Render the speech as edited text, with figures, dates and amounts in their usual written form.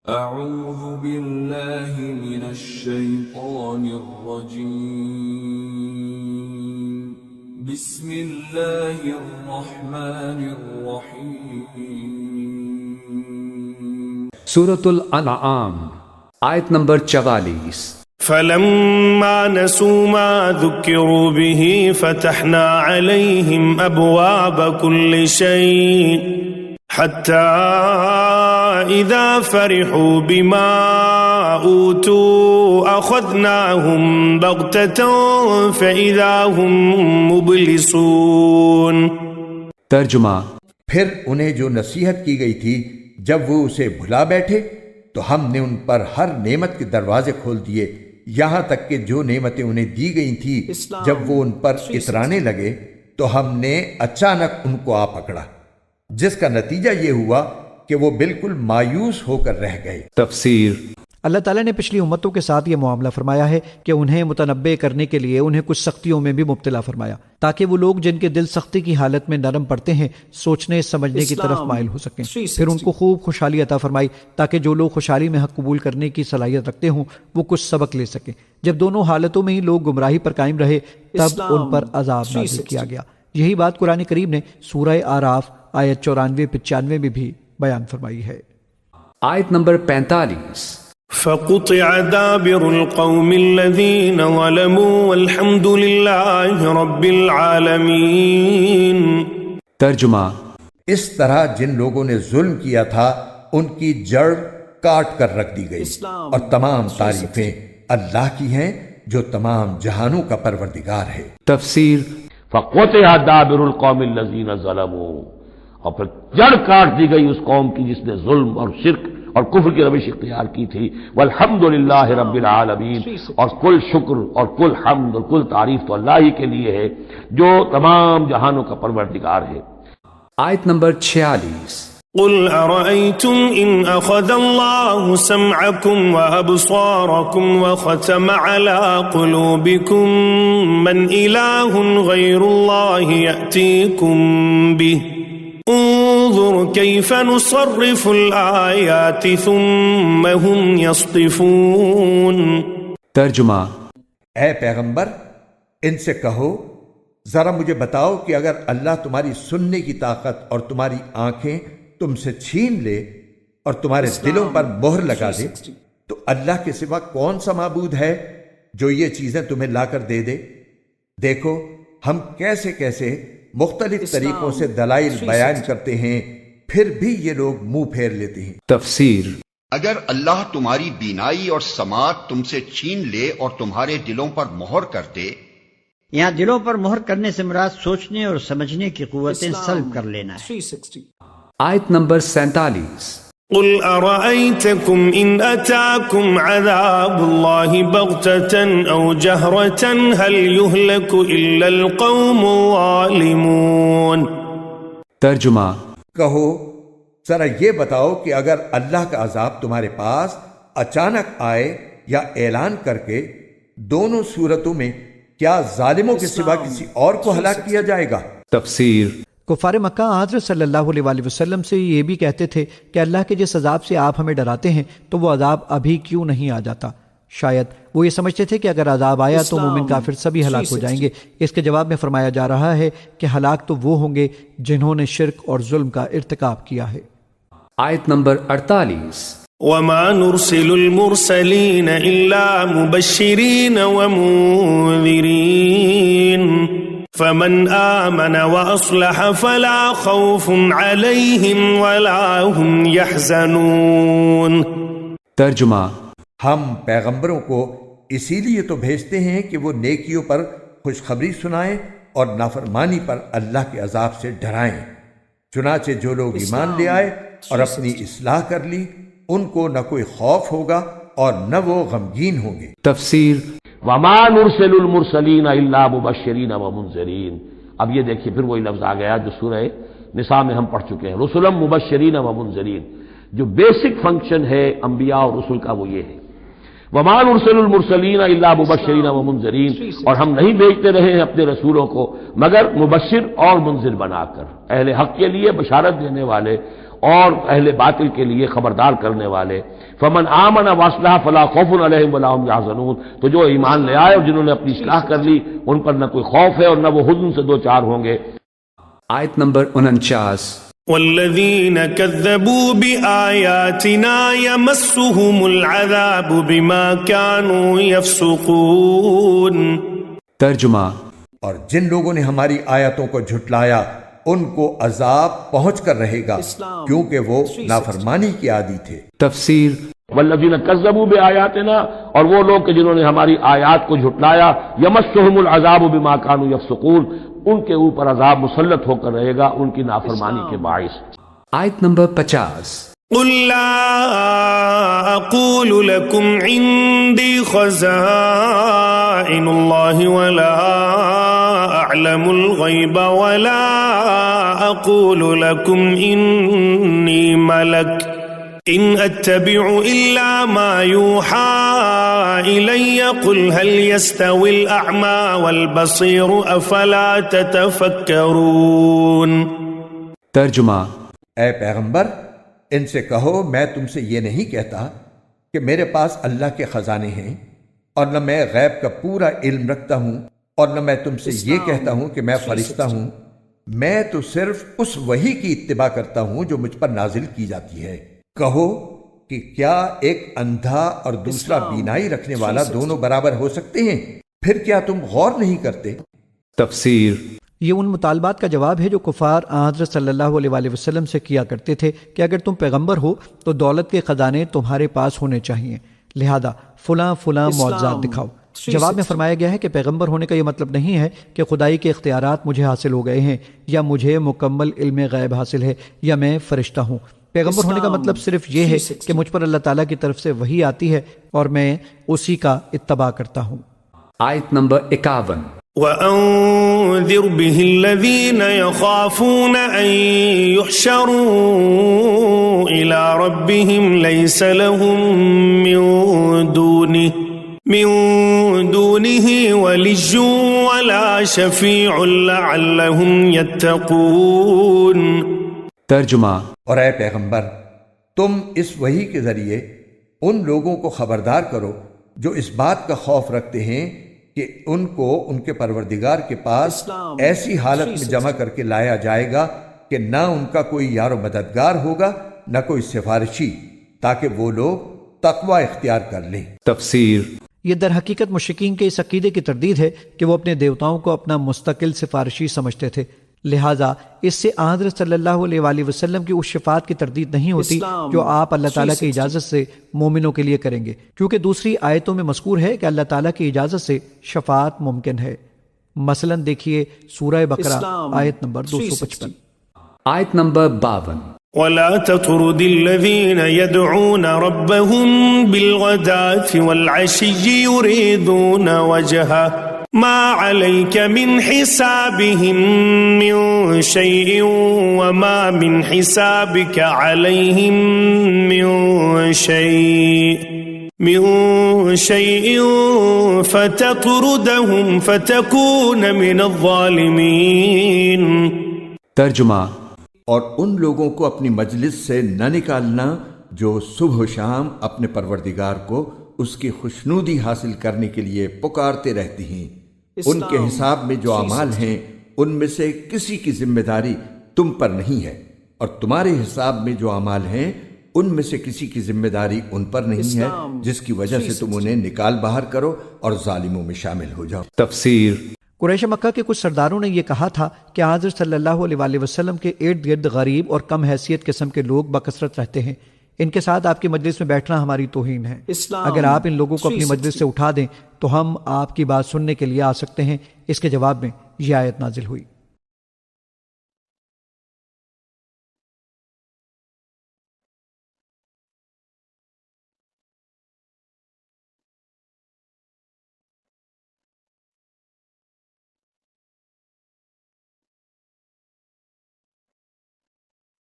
أعوذ بالله من الشيطان الرجيم بسم الله الرحمن الرحيم سورة الانعام آیت نمبر 44. فلما نسوا ما ذكروا به فتحنا عليهم أبواب كل شيء حتى إذا فرحوا بما أوتوا أخذناهم بغتة فإذا هم مبلسون. ترجمہ: پھر انہیں جو نصیحت کی گئی تھی جب وہ اسے بھلا بیٹھے تو ہم نے ان پر ہر نعمت کے دروازے کھول دیے، یہاں تک کہ جو نعمتیں انہیں دی گئی تھی جب وہ ان پر اترانے لگے تو ہم نے اچانک ان کو آ پکڑا، جس کا نتیجہ یہ ہوا کہ وہ بالکل مایوس ہو کر رہ گئے. تفسیر: اللہ تعالیٰ نے پچھلی امتوں کے ساتھ یہ معاملہ فرمایا ہے کہ انہیں متنبع کرنے کے لیے انہیں کچھ سختیوں میں بھی مبتلا فرمایا تاکہ وہ لوگ جن کے دل سختی کی حالت میں نرم پڑتے ہیں سوچنے سمجھنے کی طرف مائل ہو سکیں. پھر ان کو خوب خوشحالی عطا فرمائی تاکہ جو لوگ خوشحالی میں حق قبول کرنے کی صلاحیت رکھتے ہوں وہ کچھ سبق لے سکیں. جب دونوں حالتوں میں ہی لوگ گمراہی پر قائم رہے تب ان پر عذاب نازل کیا گیا. یہی بات قرآن کریم نے سورہ اعراف آیت 94-95 میں بھی بیان فرمائی ہے. آیت نمبر 45. فقطع دابر القوم الذين ظلموا والحمد لله رب العالمين. ترجمہ: اس طرح جن لوگوں نے ظلم کیا تھا ان کی جڑ کاٹ کر رکھ دی گئی اور تمام تعریفیں اللہ کی ہیں جو تمام جہانوں کا پروردگار ہے. تفسیر: فقطع دابر القوم الذين ظلموا، اور پھر جڑ کاٹ دی گئی اس قوم کی جس نے ظلم اور شرک اور کفر کی روش اختیار کی تھی. والحمدللہ رب العالمین، اور کل شکر اور کل حمد اور کل تعریف تو اللہ ہی کے لیے ہے جو تمام جہانوں کا پروردگار ہے. آیت نمبر 46. قل ارأيتم ان اخذ الله سمعكم وابصاركم وختم على قلوبكم من اله غير الله يأتيكم به انظر كيف نصرف الآيات ثم هم يصطفون. ترجمہ: اے پیغمبر ان سے کہو ذرا مجھے بتاؤ کہ اگر اللہ تمہاری سننے کی طاقت اور تمہاری آنکھیں تم سے چھین لے اور تمہارے دلوں پر مہر لگا دے تو اللہ کے سوا کون سا معبود ہے جو یہ چیزیں تمہیں لا کر دے دے. دیکھو ہم کیسے کیسے مختلف طریقوں سے دلائل بیان کرتے ہیں پھر بھی یہ لوگ منہ پھیر لیتے ہیں. تفسیر: اگر اللہ تمہاری بینائی اور سماعت تم سے چھین لے اور تمہارے دلوں پر مہر کر دے. یہاں دلوں پر مہر کرنے سے مراد سوچنے اور سمجھنے کی قوتیں سلب کر لینا ہے. آیت نمبر 47. قل ارأيتكم ان اتاكم عذاب الله بغتة او جهرة هل يهلك الا القوم الظالمون. ترجمہ: کہو ذرا یہ بتاؤ کہ اگر اللہ کا عذاب تمہارے پاس اچانک آئے یا اعلان کر کے، دونوں صورتوں میں کیا ظالموں کے سوا کسی اور کو ہلاک کیا جائے گا؟ تفسیر: کفار مکہ حضرت صلی اللہ علیہ وآلہ وسلم سے یہ بھی کہتے تھے کہ اللہ کے جس عذاب سے آپ ہمیں ڈراتے ہیں تو وہ عذاب ابھی کیوں نہیں آ جاتا. شاید وہ یہ سمجھتے تھے کہ اگر عذاب آیا تو مومن کافر سبھی ہلاک ہو جائیں گے. اس کے جواب میں فرمایا جا رہا ہے کہ ہلاک تو وہ ہوں گے جنہوں نے شرک اور ظلم کا ارتکاب کیا ہے. آیت نمبر 48. وما نرسل المرسلين الا مبشرين ومنذرين فمن آمن وأصلح فلا خوف عليهم ولا هم يحزنون. ترجمہ: ہم پیغمبروں کو اسی لیے تو بھیجتے ہیں کہ وہ نیکیوں پر خوشخبری سنائیں اور نافرمانی پر اللہ کے عذاب سے ڈرائیں. چنانچہ جو لوگ ایمان لے آئے اور اپنی اصلاح کر لی ان کو نہ کوئی خوف ہوگا اور نہ وہ غمگین ہوں گے. تفسیر: وما نرسل المرسلین الا مبشرین ومنذرین. اب یہ دیکھیے پھر وہی لفظ آ گیا جو سورہ نساء میں ہم پڑھ چکے ہیں. رسلا مبشرین ومنذرین. جو بیسک فنکشن ہے انبیاء اور رسل کا وہ یہ ہے. وما نرسل المرسلین الا مبشرین ومنذرین، اور ہم نہیں بھیجتے رہے ہیں اپنے رسولوں کو مگر مبشر اور منذر بنا کر، اہل حق کے لیے بشارت دینے والے اور اہل باطل کے لیے خبردار کرنے والے. فمن آمن واصلح فلا خوف علیہم ولا هم يحزنون، تو جو ایمان لے آئے اور جنہوں نے اپنی اصلاح کر لی ان پر نہ کوئی خوف ہے اور نہ وہ حزن سے دو چار ہوں گے. آیت نمبر 49. والذین كذبوا بآیاتنا یمسهم العذاب بما كانوا يفسقون. ترجمہ: اور جن لوگوں نے ہماری آیتوں کو جھٹلایا ان کو عذاب پہنچ کر رہے گا کیونکہ وہ نافرمانی کے عادی تھے. تفسیر: والذین کذبوا بآیاتنا، اور وہ لوگ کہ جنہوں نے ہماری آیات کو جھٹلایا، یمسهم العذاب بما كانوا يفسقون، ان کے اوپر عذاب مسلط ہو کر رہے گا ان کی نافرمانی کے باعث. آیت نمبر 50. قل لا اقول لكم عندي خزائن الله ولا اعلم الغيب ولا اقول لكم اني ملك ان اتبع الا ما يوحى الي قل هل يستوي الاعمى والبصير افلا تتفكرون. ترجمہ: اے پیغمبر، ان سے کہو میں تم سے یہ نہیں کہتا کہ میرے پاس اللہ کے خزانے ہیں، اور نہ میں غیب کا پورا علم رکھتا ہوں، اور نہ میں تم سے یہ کہتا ہوں کہ میں فرشتہ ہوں. میں تو صرف اس وحی کی اتباع کرتا ہوں جو مجھ پر نازل کی جاتی ہے. کہو کہ کیا ایک اندھا اور دوسرا بینائی رکھنے والا دونوں برابر ہو سکتے ہیں؟ پھر کیا تم غور نہیں کرتے؟ تفسیر: یہ ان مطالبات کا جواب ہے جو کفار حضرت صلی اللہ علیہ وآلہ وسلم سے کیا کرتے تھے کہ اگر تم پیغمبر ہو تو دولت کے خزانے تمہارے پاس ہونے چاہیے، لہذا فلاں فلاں معجزات دکھاؤ. جواب میں فرمایا گیا ہے کہ پیغمبر ہونے کا یہ مطلب نہیں ہے کہ خدائی کے اختیارات مجھے حاصل ہو گئے ہیں، یا مجھے مکمل علم غیب حاصل ہے، یا میں فرشتہ ہوں. پیغمبر ہونے کا مطلب صرف یہ ہے کہ مجھ پر اللہ تعالیٰ کی طرف سے وحی آتی ہے اور میں اسی کا اتباع کرتا ہوں. آیت نمبر 51. وَأَنذِرْ بِهِ الَّذِينَ يَخَافُونَ أَن يُحْشَرُوا إِلَى رَبِّهِمْ لَيْسَ لَهُم مِّن دُونِهِ وَلِيٌّ وَلَا شَفِيعٌ لَعَلَّهُمْ يَتَّقُونَ. ترجمہ: اور اے پیغمبر، تم اس وحی کے ذریعے ان لوگوں کو خبردار کرو جو اس بات کا خوف رکھتے ہیں کہ ان کو ان کے پروردگار کے پاس ایسی حالت میں جمع کر کے لایا جائے گا کہ نہ ان کا کوئی یار و مددگار ہوگا نہ کوئی سفارشی، تاکہ وہ لوگ تقوی اختیار کر لیں. تفسیر: یہ در حقیقت مشرکین کے اس عقیدے کی تردید ہے کہ وہ اپنے دیوتاؤں کو اپنا مستقل سفارشی سمجھتے تھے، لہٰذا اس سے حضرت صلی اللہ علیہ وآلہ وسلم کی اس شفاعت کی تردید نہیں ہوتی جو آپ اللہ تعالیٰ کی اجازت سے مومنوں کے لیے کریں گے، کیونکہ دوسری آیتوں میں مذکور ہے کہ اللہ تعالیٰ کی اجازت سے شفاعت ممکن ہے. مثلا دیکھیے سورہ بقرہ آیت نمبر 255. آیت نمبر 52. وَلَا تَطْرُدِ الَّذِينَ يَدْعُونَ رَبَّهُم بِالْغَدَاةِ وَالْعَشِيِّ يُرِيدُونَ وَجْهَهُ مَا عَلَيْكَ مِنْ حِسَابِهِم مِّن شَيْءٍ وَمَا مِنْ حِسَابِكَ عَلَيْهِم مِّن شَيْءٍ فَتَطْرُدَهُمْ فَتَكُونَ مِنَ الظَّالِمِينَ. ترجمہ: اور ان لوگوں کو اپنی مجلس سے نہ نکالنا جو صبح و شام اپنے پروردگار کو اس کی خوشنودی حاصل کرنے کے لیے پکارتے رہتے ہیں. ان کے حساب میں جو اعمال ہیں ان میں سے کسی کی ذمہ داری تم پر نہیں ہے، اور تمہارے حساب میں جو اعمال ہیں ان میں سے کسی کی ذمہ داری ان پر نہیں ہے جس کی وجہ سے تم انہیں نکال باہر کرو اور ظالموں میں شامل ہو جاؤ. تفسیر: قریش مکہ کے کچھ سرداروں نے یہ کہا تھا کہ حضرت صلی اللہ علیہ وآلہ وسلم کے ارد گرد غریب اور کم حیثیت قسم کے لوگ بکثرت رہتے ہیں، ان کے ساتھ آپ کی مجلس میں بیٹھنا ہماری توہین ہے. اگر آپ ان لوگوں کو اپنی مجلس سے اٹھا دیں تو ہم آپ کی بات سننے کے لیے آ سکتے ہیں. اس کے جواب میں یہ آیت نازل ہوئی.